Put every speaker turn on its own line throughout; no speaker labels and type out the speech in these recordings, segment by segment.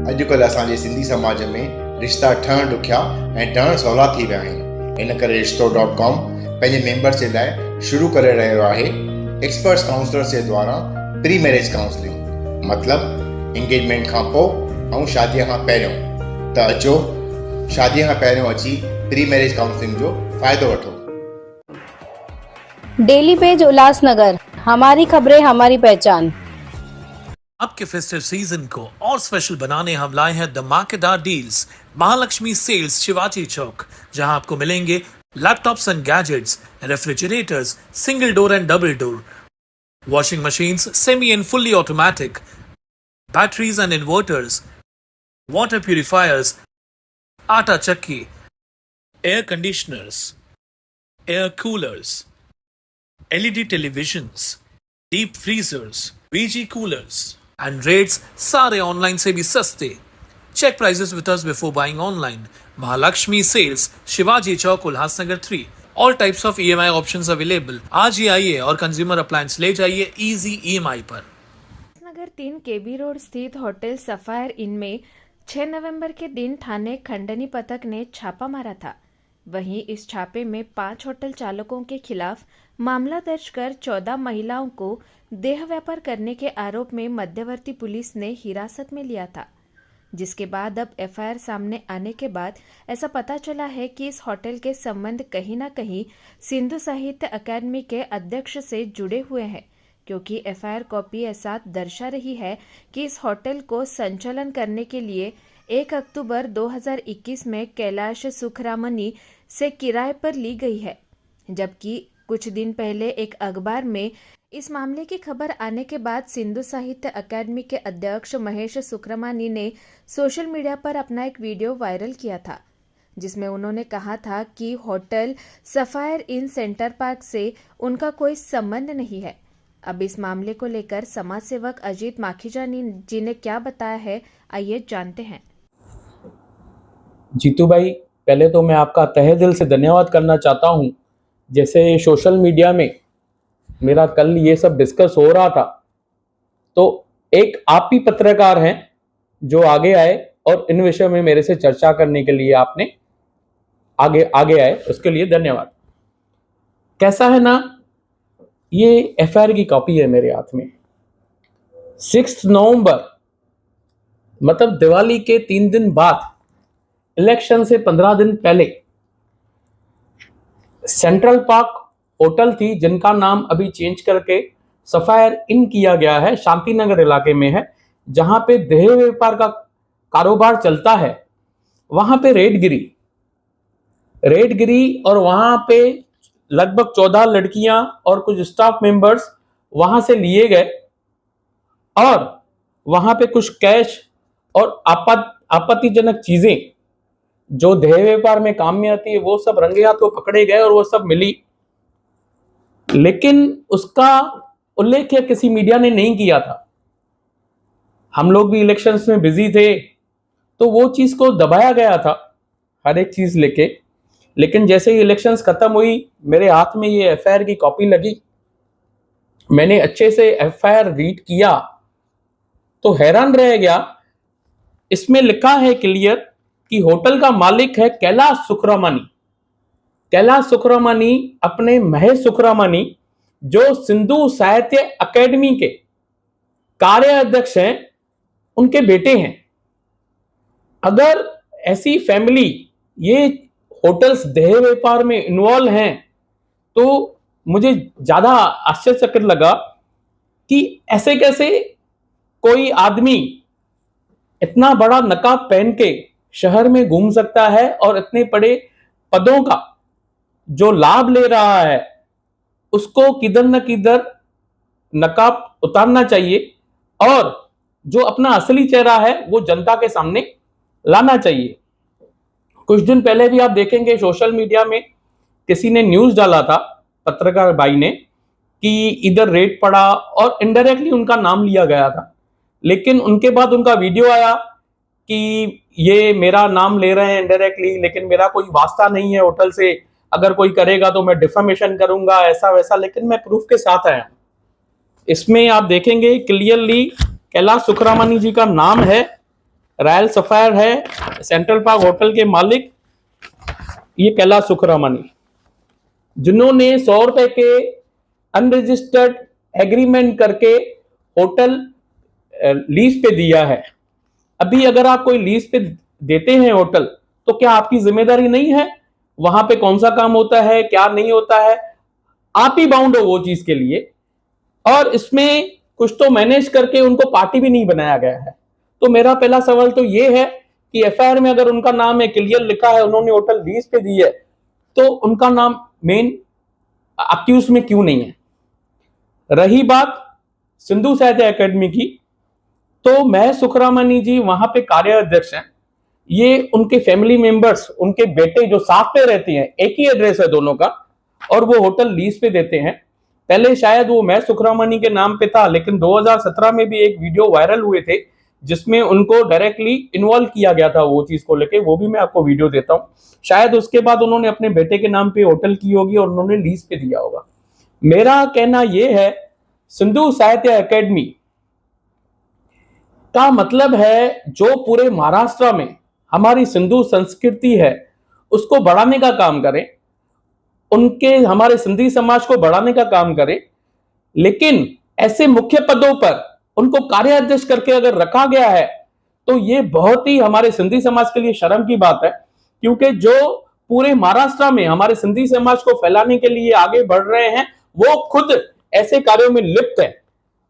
अॼुकल्ह असांजे सिंधी समाज में रिश्ता ठहण ॾुखिया ऐं ठहण सवला थी विया आहिनि। इन करे रिश्तो.com पंहिंजे मेंबर्स जे लाइ शुरू करे रहियो आहे एक्सपर्ट्स काउंसलर्स जे द्वारा प्री मैरिज काउंसलिंग, मतिलबु इंगेजमेंट खां पोइ ऐं शादीअ खां पहिरियों। त अचो शादीअ खां पहिरियों अची प्री मैरिज काउंसलिंग जो फ़ाइदो वठो।
डेली पेज उल्लासनगर, हमारी खबरें हमारी पहचान।
आपके फेस्टिव सीजन को और स्पेशल बनाने हम लाए हैं धमाकेदार डील्स महालक्ष्मी सेल्स शिवाजी चौक, जहां आपको मिलेंगे laptops and gadgets, refrigerators, single door and double door, washing machines semi and fully automatic, batteries and inverters, water purifiers, आटा चक्की, air conditioners, air coolers, LED televisions, deep freezers, VG coolers and rates सारे online से भी सस्ते। Check prices with us before buying online. Mahalakshmi sales Shivaji Chowk Ulhasnagar 3। All types of EMI options available. आज ही आइए और consumer appliance ले जाइए इजी EMI पर।
नगर 3 KB रोड स्थित होटल सफायर इन में 6 नवंबर के दिन थाने खंडनी पथक ने छापा मारा था। वहीं इस छापे में 5 होटल चालकों के खिलाफ मामला दर्ज कर 14 महिलाओं को देह व्यापार करने के आरोप में मध्यवर्ती पुलिस ने हिरासत में लिया था, जिसके बाद अब FIR सामने आने के बाद ऐसा पता चला है कि इस होटल के संबंध कहीं न कहीं सिंधु साहित्य अकादमी के अध्यक्ष से जुड़े हुए हैं, क्योंकि FIR कॉपी ऐसा दर्शा रही है कि इस होटल को संचालन करने के लिए 1 अक्टूबर 2021 में कैलाश सुखरामनी से किराए पर ली गई है, जबकि कुछ दिन पहले एक अखबार में इस मामले की खबर आने के बाद सिंधु साहित्य अकादमी के अध्यक्ष महेश सुखरामनी ने सोशल मीडिया पर अपना एक वीडियो वायरल किया था, जिसमें उन्होंने कहा था कि होटल सफायर इन सेंटर पार्क से उनका कोई संबंध नहीं है। अब इस मामले को लेकर समाज सेवक अजीत माखीजा जी ने क्या बताया है, आइए जानते हैं।
जीतू भाई, पहले तो मैं आपका तहे दिल से धन्यवाद करना चाहता हूं। जैसे सोशल मीडिया में मेरा कल ये सब डिस्कस हो रहा था, तो एक आप ही पत्रकार हैं जो आगे आए और इन विषय में मेरे से चर्चा करने के लिए आपने आगे आए, उसके लिए धन्यवाद। कैसा है ना, ये FIR की कॉपी है मेरे हाथ में। 6 नवंबर मतलब दिवाली के 3 दिन बाद, इलेक्शन से 15 दिन पहले सेंट्रल पार्क होटल थी, जिनका नाम अभी चेंज करके सफायर इन किया गया है, शांतिनगर इलाके में है, जहां पे देह व्यापार का कारोबार चलता है। वहां पे रेड गिरी और वहां पे लगभग 14 लड़कियां और कुछ स्टाफ मेंबर्स वहां से लिए गए और वहां पे कुछ कैश और आपत्तिजनक चीजें जो देह व्यापार में काम में आती है वो सब रंगे हाथों पकड़े गए और वो सब मिली, लेकिन उसका उल्लेख किसी मीडिया ने नहीं किया था। हम लोग भी इलेक्शंस में बिजी थे, तो वो चीज को दबाया गया था हर एक चीज लेके। लेकिन जैसे ही इलेक्शंस खत्म हुई, मेरे हाथ में ये FIR की कॉपी लगी, मैंने अच्छे से FIR रीड किया तो हैरान रह गया। इसमें लिखा है क्लियर कि होटल का मालिक है कैलाश सुखरामनी। कैलाश सुखरामनी अपने महेश सुखरामनी, जो सिंधु साहित्य अकादमी के कार्याध्यक्ष हैं, उनके बेटे हैं। अगर ऐसी फैमिली ये होटल्स देह व्यापार में इन्वॉल्व हैं, तो मुझे ज्यादा आश्चर्यचकित लगा कि ऐसे कैसे कोई आदमी इतना बड़ा नकाब पहन के शहर में घूम सकता है और इतने बड़े पदों का जो लाभ ले रहा है, उसको किधर न किधर नकाब उतारना चाहिए और जो अपना असली चेहरा है वो जनता के सामने लाना चाहिए। कुछ दिन पहले भी आप देखेंगे सोशल मीडिया में किसी ने न्यूज डाला था, पत्रकार भाई ने, कि इधर रेड पड़ा और इनडायरेक्टली उनका नाम लिया गया था, लेकिन उनके बाद उनका वीडियो आया कि ये मेरा नाम ले रहे हैं इनडायरेक्टली, लेकिन मेरा कोई वास्ता नहीं है होटल से, अगर कोई करेगा तो मैं डिफेमेशन करूंगा, ऐसा वैसा। लेकिन मैं प्रूफ के साथ आया। इसमें आप देखेंगे क्लियरली कैलाश सुखरामनी जी का नाम है रॉयल सफायर है, सेंट्रल पार्क होटल के मालिक ये कैलाश सुखरामानी, जिन्होंने 100 रुपए के अनरजिस्टर्ड एग्रीमेंट करके होटल लीज पे दिया है। अभी अगर आप कोई लीज पे देते हैं होटल, तो क्या आपकी जिम्मेदारी नहीं है वहां पे कौन सा काम होता है, क्या नहीं होता है? आप ही बाउंड हो वो चीज के लिए। और इसमें कुछ तो मैनेज करके उनको पार्टी भी नहीं बनाया गया है। तो मेरा पहला सवाल तो ये है कि एफआईआर में अगर उनका नाम है, क्लियर लिखा है, उन्होंने होटल लीज पे दी है, तो उनका नाम मेन अक्यूज में क्यों नहीं है? रही बात सिंधु साहित्य अकेडमी की, तो महेश सुखरामानी जी वहां पे कार्याध्यक्ष हैं। ये उनके फैमिली मेंबर्स, उनके बेटे जो साथ पे रहते हैं, एक ही एड्रेस है दोनों का, और वो होटल लीज पे देते हैं। पहले शायद वो महेश सुखरामानी के नाम पे था, लेकिन 2017 में भी एक वीडियो वायरल हुए थे जिसमें उनको डायरेक्टली इन्वॉल्व किया गया था वो चीज को लेके, वो भी मैं आपको वीडियो देता हूं। शायद उसके बाद उन्होंने अपने बेटे के नाम पे होटल की होगी और उन्होंने लीज पे दिया होगा। मेरा कहना यह है, सिंधु साहित्य अकेडमी का मतलब है जो पूरे महाराष्ट्र में हमारी सिंधु संस्कृति है उसको बढ़ाने का काम करें, उनके हमारे सिंधी समाज को बढ़ाने का काम करें। लेकिन ऐसे मुख्य पदों पर उनको कार्याध्यक्ष करके अगर रखा गया है, तो ये बहुत ही हमारे सिंधी समाज के लिए शर्म की बात है, क्योंकि जो पूरे महाराष्ट्र में हमारे सिंधी समाज को फैलाने के लिए आगे बढ़ रहे हैं, वो खुद ऐसे कार्यों में लिप्त है।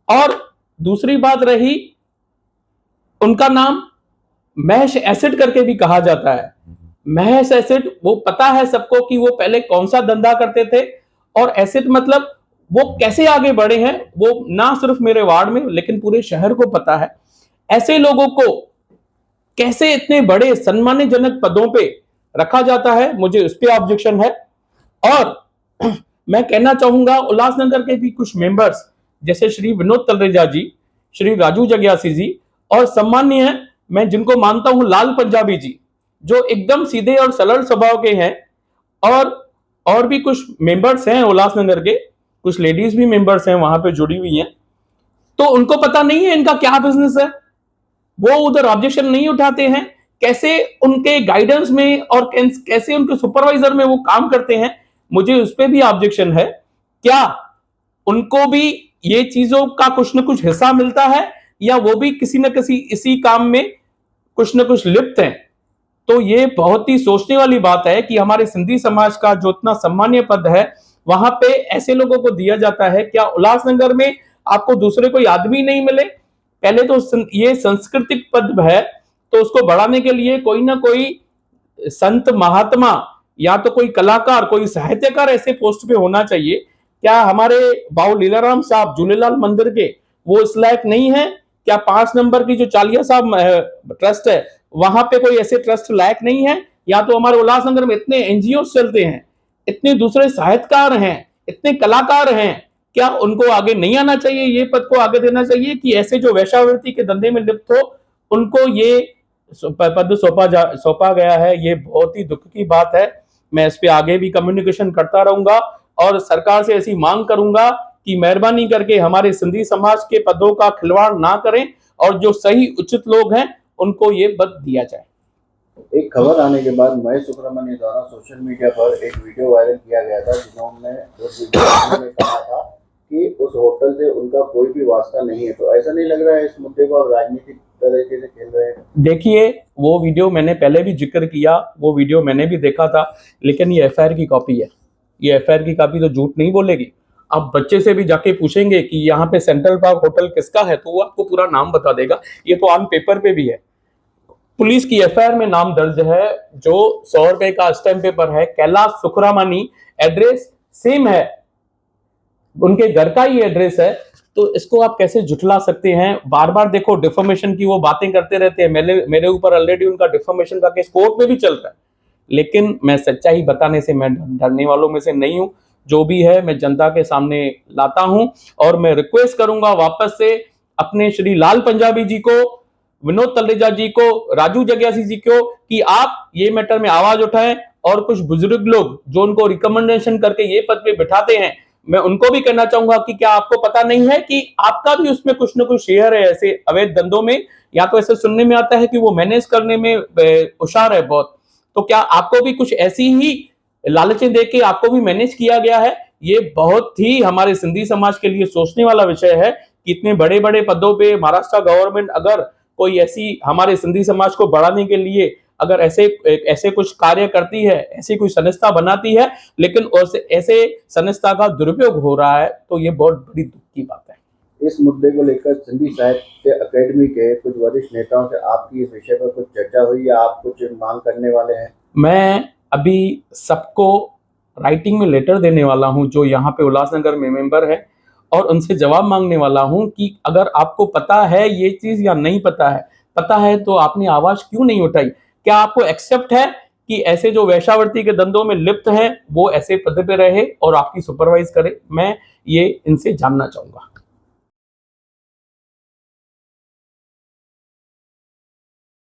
और दूसरी बात रही, उनका नाम महेश एसिड करके भी कहा जाता है। महेश एसिड, वो पता है सबको कि वो पहले कौन सा धंधा करते थे, और एसिड मतलब वो कैसे आगे बढ़े हैं, वो ना सिर्फ मेरे वार्ड में लेकिन पूरे शहर को पता है। ऐसे लोगों को कैसे इतने बड़े सम्मानजनक पदों पे रखा जाता है, मुझे उस पर ऑब्जेक्शन है। और मैं कहना चाहूंगा, उल्लासनगर के भी कुछ मेंबर्स जैसे श्री विनोद तलरेजा जी, श्री राजू जग्यासी जी, और सम्मान्य मैं जिनको मानता हूं लाल पंजाबी जी, जो एकदम सीधे और सरल स्वभाव के हैं, और भी कुछ मेंबर्स हैं उल्लासनगर के, कुछ लेडीज भी मेंबर्स हैं वहां पे जुड़ी हुई हैं। तो उनको पता नहीं है इनका क्या बिजनेस है, वो उधर ऑब्जेक्शन नहीं उठाते हैं। कैसे उनके गाइडेंस में और कैसे उनके सुपरवाइजर में वो काम करते हैं, मुझे उस पर भी ऑब्जेक्शन है। क्या उनको भी ये चीजों का कुछ न कुछ हिस्सा मिलता है, या वो भी किसी न किसी इसी काम में कुछ न कुछ लिप्त हैं? तो ये बहुत ही सोचने वाली बात है कि हमारे सिंधी समाज का जो इतना सम्मानीय पद है, वहां पे ऐसे लोगों को दिया जाता है। क्या उल्लासनगर में आपको दूसरे कोई आदमी नहीं मिले? पहले तो ये सांस्कृतिक पद है, तो उसको बढ़ाने के लिए कोई ना कोई संत महात्मा या तो कोई कलाकार, कोई साहित्यकार ऐसे पोस्ट पे होना चाहिए। क्या हमारे बाबू लीलाराम साहब झूलेलाल मंदिर के वो इस लायक नहीं है? क्या 5 नंबर की जो चालिया साहब ट्रस्ट है, वहां पे कोई ऐसे ट्रस्ट लायक नहीं है? या तो हमारे उल्लासनगर में इतने एनजीओ चलते हैं, इतने दूसरे साहित्यकार हैं, इतने कलाकार हैं, क्या उनको आगे नहीं आना चाहिए? ये पद को आगे देना चाहिए कि ऐसे जो वेश्यावृत्ति के धंधे में लिप्त हो उनको ये पद सौंपा गया है? ये बहुत ही दुख की बात है। मैं इस पे आगे भी कम्युनिकेशन करता रहूंगा और सरकार से ऐसी मांग करूंगा कि मेहरबानी करके हमारे सिंधी समाज के पदों का खिलवाड़ ना करें, और जो सही उचित लोग हैं उनको ये पद दिया जाए।
एक खबर आने के बाद महेश सुब्रमण्य द्वारा सोशल मीडिया पर एक वीडियो वायरल किया गया था, जिन्होंने उस वीडियो में कहा था कि उस होटल से उनका कोई भी वास्ता नहीं है। तो ऐसा नहीं लग रहा है इस मुद्दे को आप राजनीतिक तरीके से खेल रहे हैं?
देखिए, वो वीडियो मैंने पहले भी जिक्र किया, वो वीडियो मैंने भी देखा था, लेकिन ये एफआईआर की कॉपी है। ये एफआईआर की कॉपी तो झूठ नहीं बोलेगी। आप बच्चे से भी जाके पूछेंगे कि यहाँ पे सेंट्रल पार्क होटल किसका है, तो वो आपको पूरा नाम बता देगा। ये तो ऑन पेपर पे भी है। पुलिस की एफआईआर में नाम दर्ज है, जो 100 रुपए का स्टैम्प पेपर है, कैलाश सुखरामानी, एड्रेस सेम है, उनके घर का ही एड्रेस है। तो इसको आप कैसे झुठला सकते हैं? बार बार देखो डिफॉर्मेशन की वो बातें करते रहते हैं। मेरे ऊपर ऑलरेडी उनका डिफॉर्मेशन का केस कोर्ट में भी चल रहा है, लेकिन मैं सच्चाई बताने से मैं डरने वालों में से नहीं हूं। जो भी है मैं जनता के सामने लाता हूं, और मैं रिक्वेस्ट करूंगा वापस से अपने श्री लाल पंजाबी जी को, विनोद तलरेजा जी को, राजू जग्यासी जी को, कि आप ये मैटर में आवाज उठाएं, और कुछ बुजुर्ग लोग जो उनको रिकमेंडेशन करके ये पद पे बिठाते हैं, मैं उनको भी कहना चाहूंगा कि क्या आपको पता नहीं है कि आपका भी उसमें कुछ ना कुछ शेयर है ऐसे अवैध धंधों में, या तो ऐसे सुनने में आता है कि वो मैनेज करने में होशियार है बहुत, तो क्या आपको भी कुछ ऐसी ही लालचें देके आपको भी मैनेज किया गया है? ये बहुत ही हमारे सिंधी समाज के लिए सोचने वाला विषय है कि इतने बड़े बड़े पदों पे महाराष्ट्र गवर्नमेंट अगर कोई ऐसी हमारे सिंधी समाज को बढ़ाने के लिए अगर ऐसे कुछ कार्य करती है, ऐसी कोई संस्था बनाती है, लेकिन ऐसे संस्था का दुरुपयोग हो रहा है, तो ये बहुत बड़ी दुख की बात है।
इस मुद्दे को लेकर सिंधी साहित्य अकेडमी के कुछ वरिष्ठ नेताओं से आपकी इस विषय पर कुछ चर्चा हुई या आप कुछ मांग करने वाले हैं?
मैं अभी सबको राइटिंग में लेटर देने वाला हूं जो यहाँ पे उल्लासनगर में मेंबर है, और उनसे जवाब मांगने वाला हूं कि अगर आपको पता है ये चीज या नहीं पता है तो आपने आवाज क्यों नहीं उठाई? क्या आपको एक्सेप्ट है कि ऐसे जो वेश्यावृत्ति के धंधों में लिप्त हैं वो ऐसे पद पे रहे और आपकी सुपरवाइज करे? मैं ये इनसे जानना चाहूंगा।